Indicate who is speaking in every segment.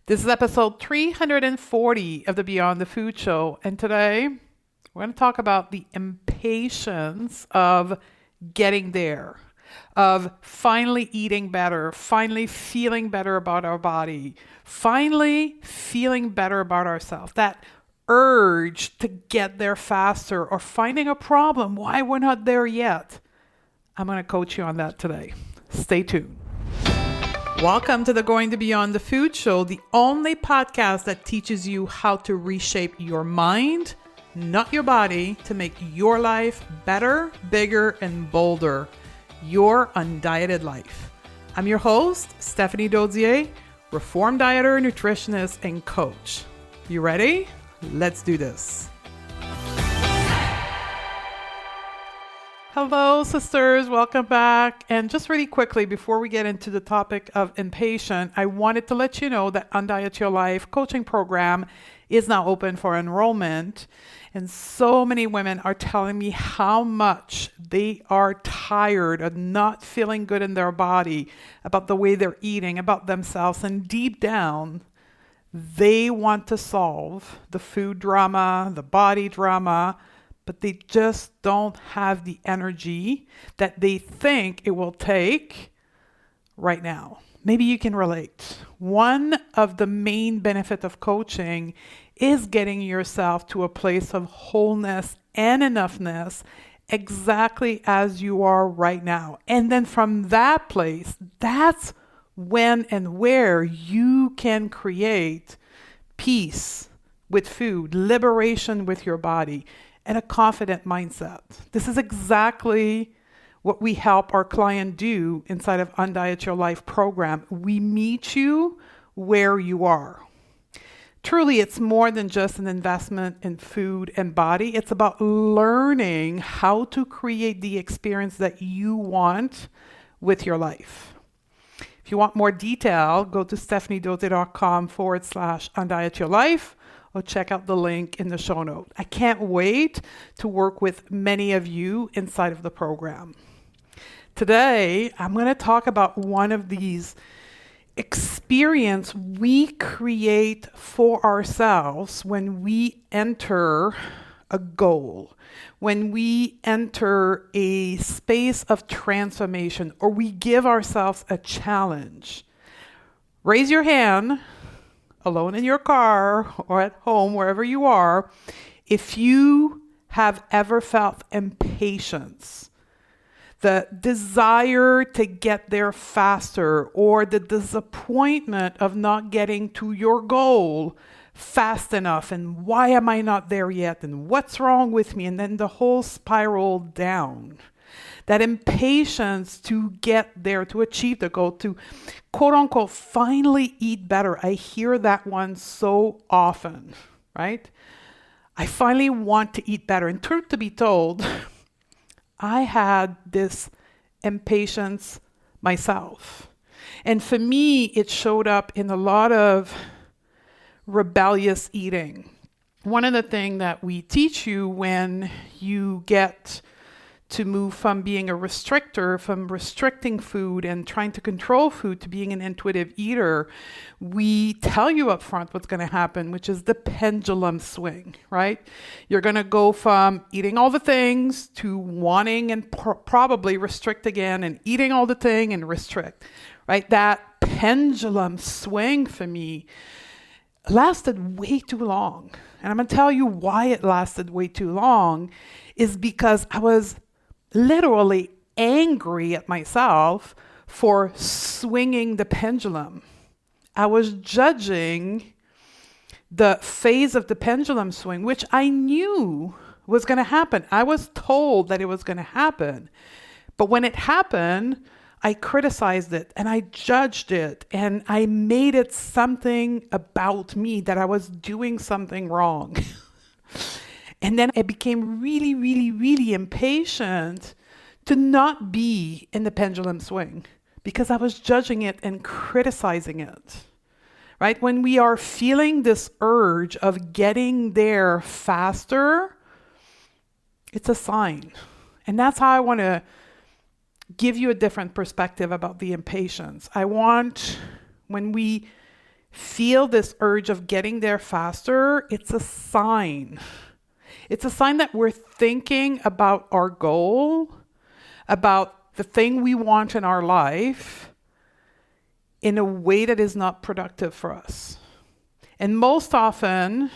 Speaker 1: This is episode 340 of the Beyond the Food Show, and today we're going to talk about the impatience of getting there, of finally eating better, finally feeling better about our body, finally feeling better about ourselves. That urge to get there faster or finding a problem, why we're not there yet. I'm going to coach you on that today. Stay tuned. Welcome to the Going to Beyond the Food Show, the only podcast that teaches you how to reshape your mind, not your body, to make your life better, bigger, and bolder. Your undieted life. I'm your host, Stephanie Dozier, reformed dieter, nutritionist, and coach. You ready? Let's do this. Hello, sisters. Welcome back. And just really quickly, before we get into the topic of impatient, I wanted to let you know that Undiet Your Life coaching program is now open for enrollment. And so many women are telling me how much they are tired of not feeling good in their body, about the way they're eating, about themselves. And deep down, they want to solve the food drama, the body drama, but they just don't have the energy that they think it will take right now. Maybe you can relate. One of the main benefits of coaching is getting yourself to a place of wholeness and enoughness exactly as you are right now. And then from that place, that's when and where you can create peace with food, liberation with your body, and a confident mindset. This is exactly what we help our client do inside of Undiet Your Life program. We meet you where you are. Truly, it's more than just an investment in food and body. It's about learning how to create the experience that you want with your life. If you want more detail, go to stephaniedozier.com/Undiet Your Life. Or check out the link in the show note. I can't wait to work with many of you inside of the program. Today, I'm going to talk about one of these experiences we create for ourselves when we enter a goal, when we enter a space of transformation, or we give ourselves a challenge. Raise your hand, alone in your car or at home, wherever you are, if you have ever felt impatience, the desire to get there faster, or the disappointment of not getting to your goal fast enough, and why am I not there yet, and what's wrong with me, and then the whole spiral down. That impatience to get there, to achieve the goal, to quote unquote finally eat better. I hear that one so often, right? I finally want to eat better. And truth to be told, I had this impatience myself. And for me, it showed up in a lot of rebellious eating. One of the things that we teach you when you get to move from being a restrictor, from restricting food and trying to control food, to being an intuitive eater, we tell you up front what's going to happen, which is the pendulum swing, right? You're going to go from eating all the things to wanting and probably restrict again, and eating all the thing and restrict, right? That pendulum swing for me lasted way too long. And I'm going to tell you why it lasted way too long is because I was literally angry at myself for swinging the pendulum. I was judging the phase of the pendulum swing, which I knew was going to happen. I was told that it was going to happen. But when it happened, I criticized it and I judged it and I made it something about me, that I was doing something wrong. And then I became really, really, really impatient to not be in the pendulum swing because I was judging it and criticizing it, right? When we are feeling this urge of getting there faster, it's a sign. And that's how I want to give you a different perspective about the impatience. I want, when we feel this urge of getting there faster, it's a sign. It's a sign that we're thinking about our goal, about the thing we want in our life, in a way that is not productive for us. And most often,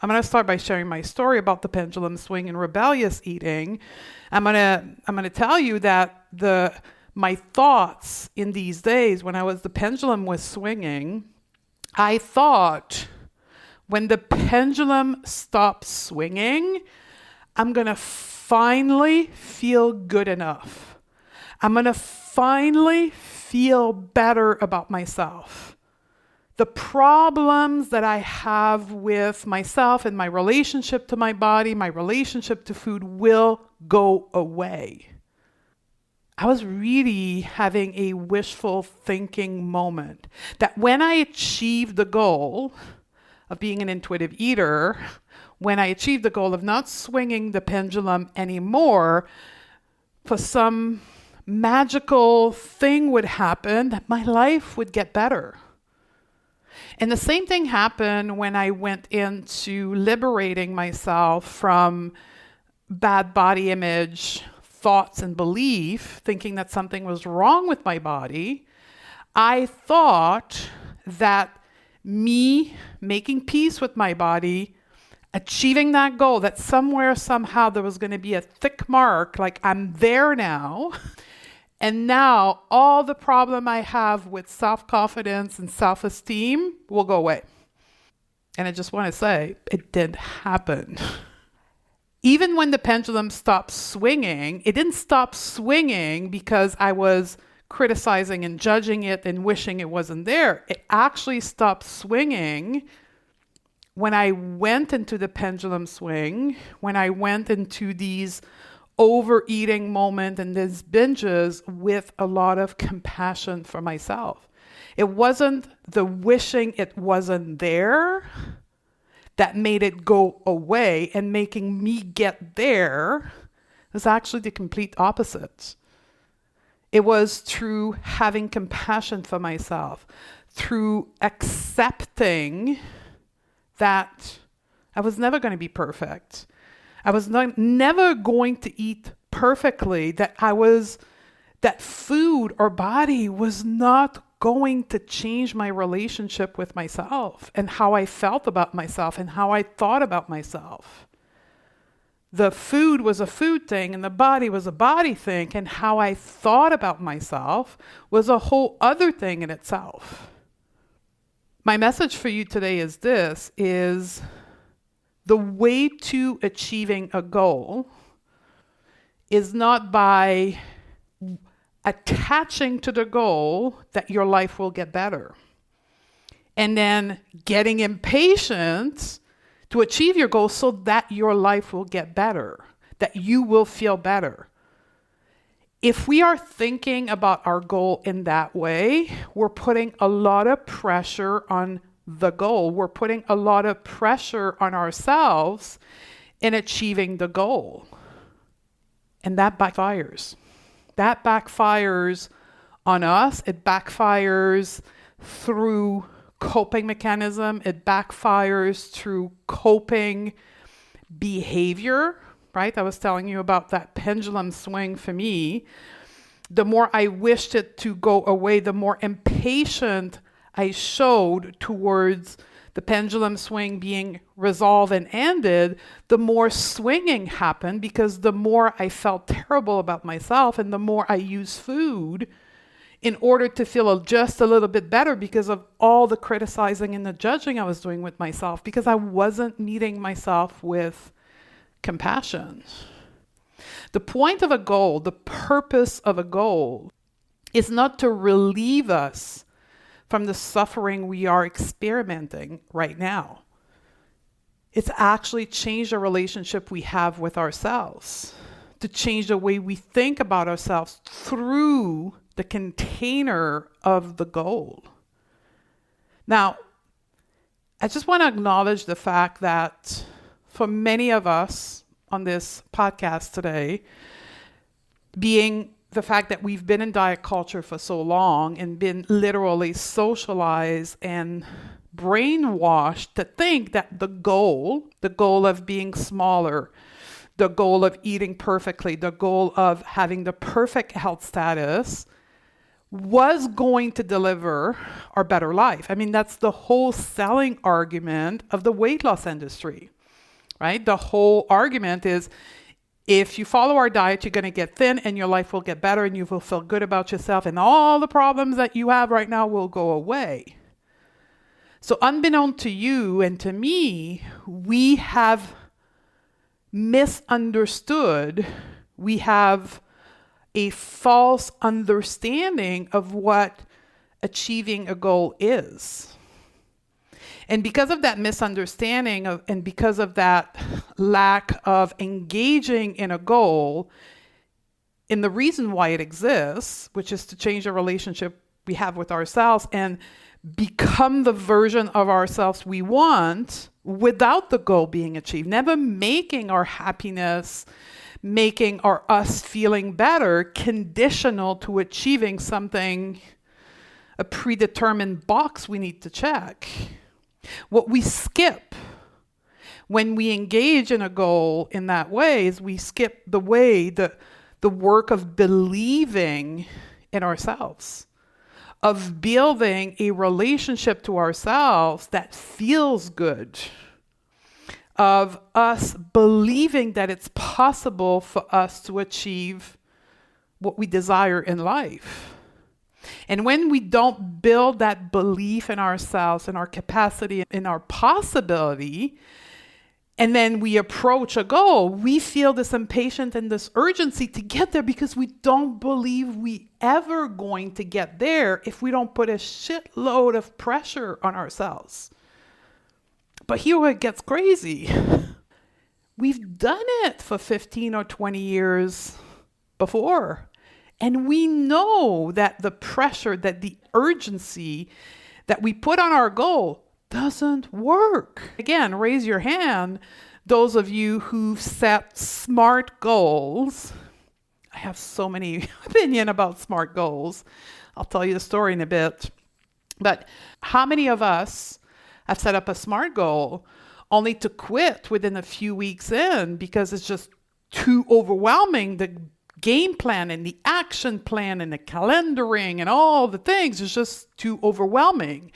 Speaker 1: I'm going to start by sharing my story about the pendulum swing and rebellious eating. I'm going to tell you that my thoughts in these days when the pendulum was swinging, I thought when the pendulum stops swinging, I'm going to finally feel good enough. I'm going to finally feel better about myself. The problems that I have with myself and my relationship to my body, my relationship to food will go away. I was really having a wishful thinking moment that when I achieved the goal of being an intuitive eater, when I achieved the goal of not swinging the pendulum anymore, for some magical thing would happen that my life would get better. And the same thing happened when I went into liberating myself from bad body image, thoughts and belief, thinking that something was wrong with my body. I thought that me making peace with my body, achieving that goal, that somewhere, somehow there was going to be a thick mark, like I'm there now. And now all the problem I have with self-confidence and self-esteem will go away. And I just want to say, it didn't happen. Even when the pendulum stopped swinging, it didn't stop swinging because I was criticizing and judging it and wishing it wasn't there. It actually stopped swinging when I went into the pendulum swing, when I went into these overeating moments and these binges with a lot of compassion for myself. It wasn't the wishing it wasn't there that made it go away, and making me get there was actually the complete opposite. It was through having compassion for myself, through accepting that I was never going to be perfect. I was never going to eat perfectly, that food or body was not going to change my relationship with myself and how I felt about myself and how I thought about myself. The food was a food thing and the body was a body thing, and how I thought about myself was a whole other thing in itself. My message for you today is the way to achieving a goal is not by attaching to the goal that your life will get better, and then getting impatient to achieve your goal so that your life will get better, that you will feel better. If we are thinking about our goal in that way, we're putting a lot of pressure on the goal. We're putting a lot of pressure on ourselves in achieving the goal. And that backfires. That backfires on us. It backfires through coping mechanism. It backfires through coping behavior, right? I was telling you about that pendulum swing for me. The more I wished it to go away, the more impatient I showed towards the pendulum swing being resolved and ended, the more swinging happened, because the more I felt terrible about myself and the more I used food in order to feel just a little bit better because of all the criticizing and the judging I was doing with myself, because I wasn't meeting myself with compassion. The point of a goal, the purpose of a goal, is not to relieve us from the suffering we are experiencing right now. It's actually change the relationship we have with ourselves, to change the way we think about ourselves through the container of the goal. Now, I just want to acknowledge the fact that for many of us on this podcast today, being the fact that we've been in diet culture for so long and been literally socialized and brainwashed to think that the goal of being smaller, the goal of eating perfectly, the goal of having the perfect health status was going to deliver our better life. I mean, that's the whole selling argument of the weight loss industry, right? The whole argument is, if you follow our diet, you're going to get thin and your life will get better and you will feel good about yourself and all the problems that you have right now will go away. So unbeknown to you and to me, we have misunderstood, we have a false understanding of what achieving a goal is. And because of that misunderstanding and because of that lack of engaging in a goal, in the reason why it exists, which is to change the relationship we have with ourselves and become the version of ourselves we want without the goal being achieved, never making our happiness, making our us feeling better conditional to achieving something, a predetermined box we need to check. What we skip when we engage in a goal in that way is we skip the work of believing in ourselves, of building a relationship to ourselves that feels good, of us believing that it's possible for us to achieve what we desire in life. And when we don't build that belief in ourselves, in our capacity, in our possibility, and then we approach a goal, we feel this impatience and this urgency to get there because we don't believe we ever going to get there if we don't put a shitload of pressure on ourselves. But here where it gets crazy. We've done it for 15 or 20 years before. And we know that the pressure, that the urgency that we put on our goal doesn't work. Again, raise your hand, those of you who've set SMART goals. I have so many opinion about SMART goals. I'll tell you the story in a bit. But how many of us have set up a SMART goal only to quit within a few weeks in because it's just too overwhelming? The game plan and the action plan and the calendaring and all the things is just too overwhelming.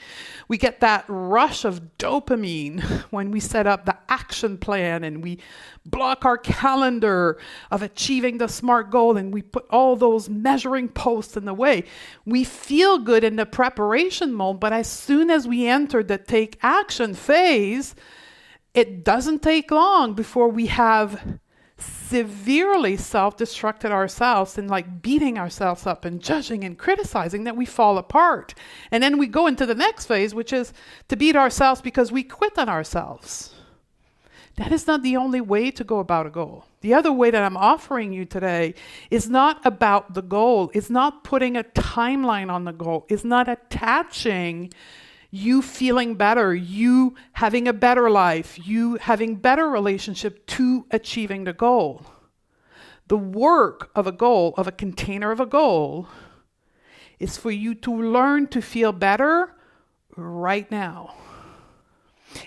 Speaker 1: We get that rush of dopamine when we set up the action plan and we block our calendar of achieving the SMART goal and we put all those measuring posts in the way. We feel good in the preparation mode, but as soon as we enter the take action phase, it doesn't take long before we have severely self-destructed ourselves and like beating ourselves up and judging and criticizing that we fall apart. And then we go into the next phase, which is to beat ourselves because we quit on ourselves. That is not the only way to go about a goal. The other way that I'm offering you today is not about the goal. It's not putting a timeline on the goal. It's not attaching you feeling better, you having a better life, you having better relationship to achieving the goal. The work of a goal, of a container of a goal, is for you to learn to feel better right now.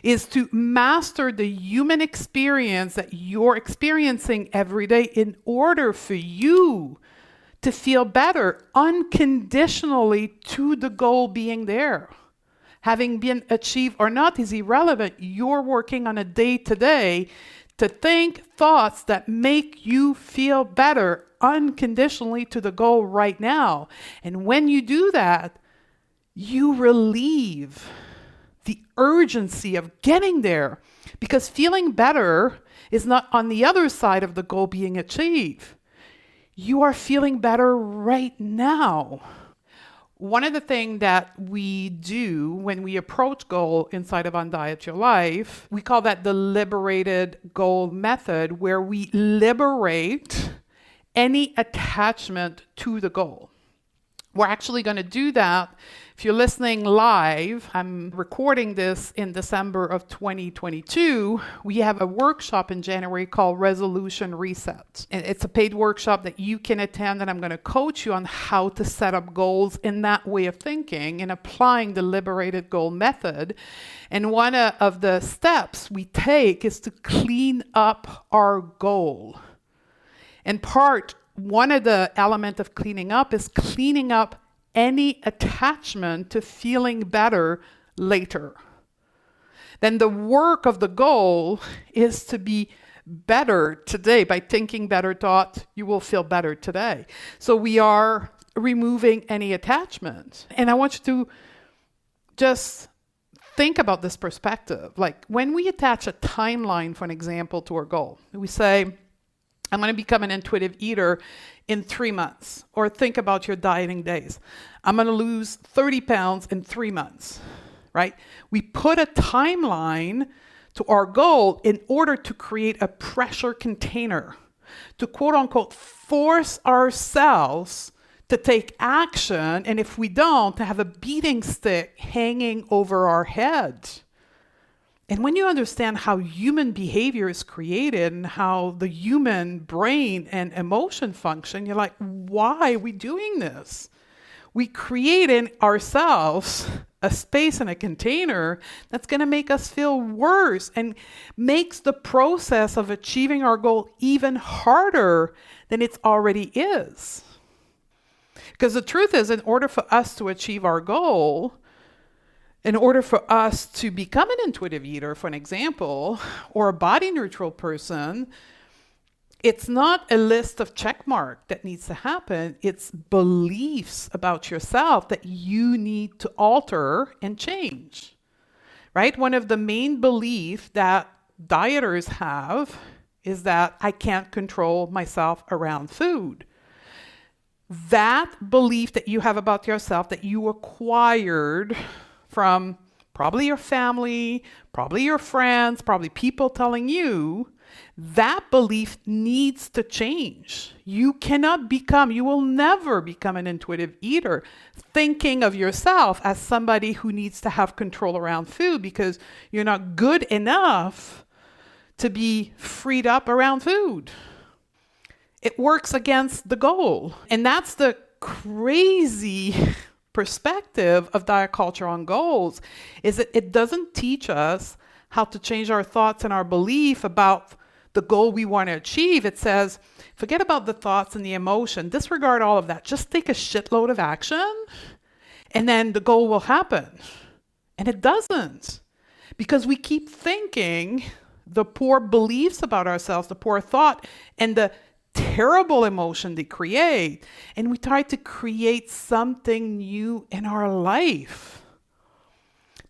Speaker 1: Is to master the human experience that you're experiencing every day in order for you to feel better unconditionally to the goal being there. Having been achieved or not is irrelevant. You're working on a day-to-day to think thoughts that make you feel better unconditionally to the goal right now. And when you do that, you relieve the urgency of getting there, because feeling better is not on the other side of the goal being achieved. You are feeling better right now. One of the things that we do when we approach goal inside of Undiet Your Life, we call that the liberated goal method, where we liberate any attachment to the goal. We're actually going to do that. If you're listening live, I'm recording this in December of 2022. We have a workshop in January called Resolution Reset. And it's a paid workshop that you can attend, and I'm going to coach you on how to set up goals in that way of thinking and applying the liberated goal method. And one of the steps we take is to clean up our goal. And one of the elements of cleaning up is cleaning up any attachment to feeling better later. Then the work of the goal is to be better today. By thinking better thoughts, you will feel better today. So we are removing any attachment. And I want you to just think about this perspective. Like when we attach a timeline, for an example, to our goal, we say, I'm going to become an intuitive eater in 3 months. Or think about your dieting days. I'm going to lose 30 pounds in 3 months, right? We put a timeline to our goal in order to create a pressure container, to quote unquote force ourselves to take action. And if we don't, to have a beating stick hanging over our head. And when you understand how human behavior is created and how the human brain and emotion function, you're like, why are we doing this? We create in ourselves a space and a container that's going to make us feel worse and makes the process of achieving our goal even harder than it already is. Because the truth is, in order for us to achieve our goal, in order for us to become an intuitive eater, for an example, or a body neutral person, it's not a list of check mark that needs to happen. It's beliefs about yourself that you need to alter and change, right? One of the main beliefs that dieters have is that I can't control myself around food. That belief that you have about yourself that you acquired from probably your family, probably your friends, probably people telling you, that belief needs to change. You will never become an intuitive eater thinking of yourself as somebody who needs to have control around food because you're not good enough to be freed up around food. It works against the goal. And that's the crazy perspective of diet culture on goals, is that it doesn't teach us how to change our thoughts and our belief about the goal we want to achieve. It says, forget about the thoughts and the emotion, disregard all of that. Just take a shitload of action and then the goal will happen. And it doesn't, because we keep thinking the poor beliefs about ourselves, the poor thought, and the terrible emotion they create, and we try to create something new in our life.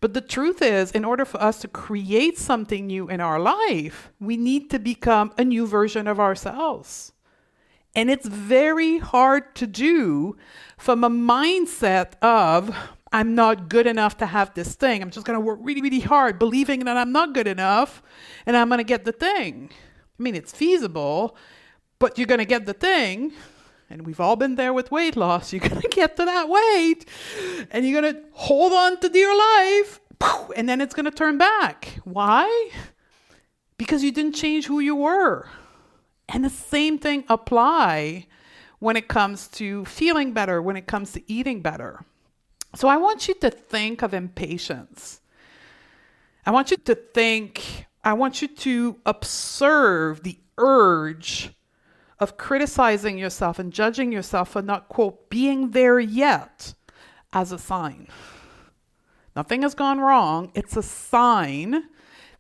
Speaker 1: But the truth is, in order for us to create something new in our life, we need to become a new version of ourselves. And it's very hard to do from a mindset of, I'm not good enough to have this thing. I'm just going to work really, really hard, believing that I'm not good enough, and I'm going to get the thing. I mean, it's feasible, but you're going to get the thing, and we've all been there with weight loss. You're going to get to that weight, and you're going to hold on to dear life, and then it's going to turn back. Why? Because you didn't change who you were. And the same thing apply when it comes to feeling better, when it comes to eating better. So I want you to think of impatience. I want you to observe the urge of criticizing yourself and judging yourself for not, quote, being there yet as a sign. Nothing has gone wrong. It's a sign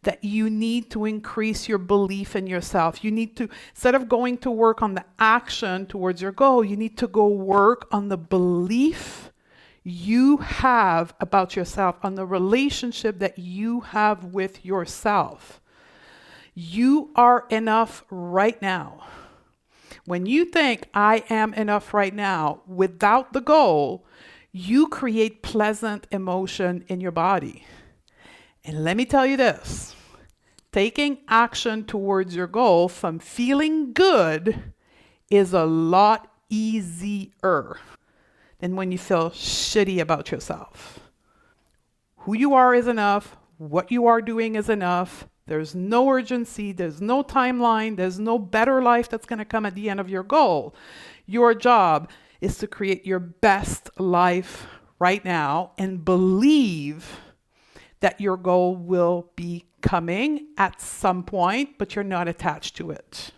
Speaker 1: that you need to increase your belief in yourself. You need to, instead of going to work on the action towards your goal, you need to go work on the belief you have about yourself, on the relationship that you have with yourself. You are enough right now. When you think, I am enough right now, without the goal, you create pleasant emotion in your body. And let me tell you this, taking action towards your goal from feeling good is a lot easier and when you feel shitty about yourself. Who you are is enough. What you are doing is enough. There's no urgency. There's no timeline. There's no better life that's going to come at the end of your goal. Your job is to create your best life right now and believe that your goal will be coming at some point, but you're not attached to it.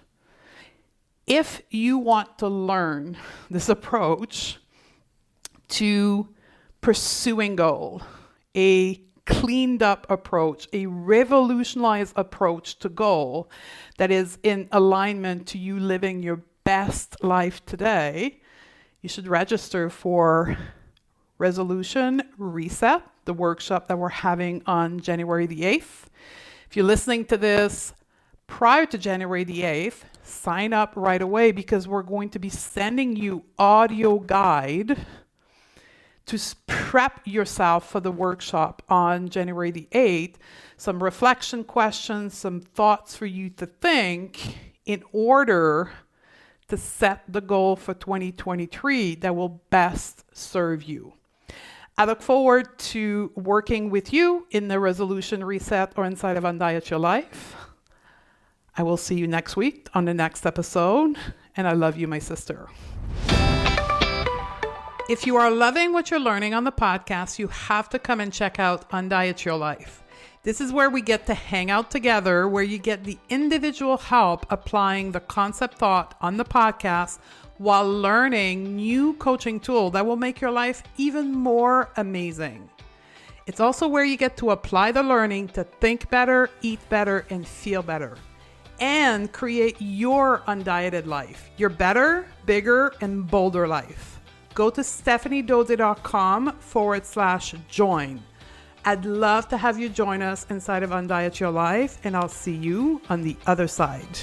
Speaker 1: If you want to learn this approach to pursuing goal, a cleaned up approach, a revolutionized approach to goal that is in alignment to you living your best life today, you should register for Resolution Reset, the workshop that we're having on January the 8th. If you're listening to this prior to January the 8th, sign up right away because we're going to be sending you audio guide to prep yourself for the workshop on January the 8th, some reflection questions, some thoughts for you to think in order to set the goal for 2023 that will best serve you. I look forward to working with you in the Resolution Reset or inside of Undiet Your Life. I will see you next week on the next episode, and I love you, my sister. If you are loving what you're learning on the podcast, you have to come and check out Undiet Your Life. This is where we get to hang out together, where you get the individual help applying the concept thought on the podcast while learning new coaching tool that will make your life even more amazing. It's also where you get to apply the learning to think better, eat better, and feel better, and create your undieted life, your better, bigger, and bolder life. Go to stephaniedode.com/join. I'd love to have you join us inside of Undiet Your Life, and I'll see you on the other side.